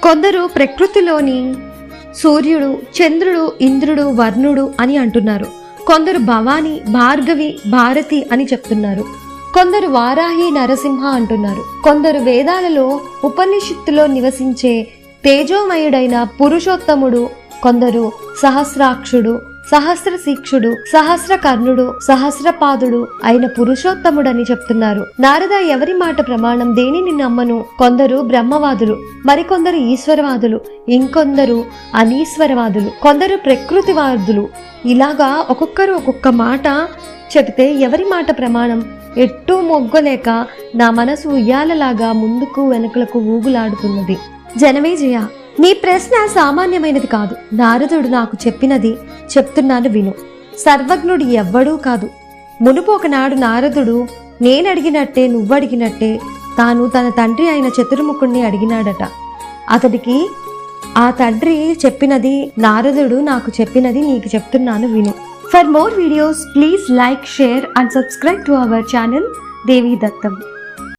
కొందరు ప్రకృతిలోని సూర్యుడు, చంద్రుడు, ఇంద్రుడు, వర్ణుడు అని అంటున్నారు. కొందరు భవాని, భార్గవి, భారతి అని చెప్తున్నారు. కొందరు వారాహి, నరసింహ అంటున్నారు. కొందరు వేదాలలో, ఉపనిషత్తులో నివసించే తేజోమయుడైన పురుషోత్తముడు, కొందరు సహస్రాక్షుడు, సహస్రశీక్షుడు, సహస్రకర్ణుడు, సహస్రపాదుడు అయిన పురుషోత్తముడని చెప్తున్నారు. నారద, ఎవరి మాట ప్రమాణం, దేనిని నమ్మను? కొందరు బ్రహ్మవాదులు, మరికొందరు ఈశ్వరవాదులు, ఇంకొందరు అనీశ్వరవాదులు, కొందరు ప్రకృతివాదులు. ఇలాగా ఒక్కొక్కరు ఒక్కొక్క మాట చెబితే ఎవరి మాట ప్రమాణం? ఎట్టూ మొగ్గలేక నా మనసు ఉయ్యాలలాగా ముందుకు వెనుకలకు ఊగులాడుతున్నది. జనమేజయ, నీ ప్రశ్న సామాన్యమైనది కాదు. నారదుడు నాకు చెప్పినది చెప్తున్నాను విను. సర్వజ్ఞుడు ఎవ్వడూ కాదు. మునుపు ఒకనాడు నారదుడు నేనడిగినట్టే నువ్వడిగినట్టే తాను తన తండ్రి అయిన చతుర్ముఖుణ్ణి అడిగినాడట. అతడికి ఆ తండ్రి చెప్పినది నారదుడు నాకు చెప్పినది నీకు చెప్తున్నాను విను. For more videos please like, share and subscribe to our channel Devi దత్తం.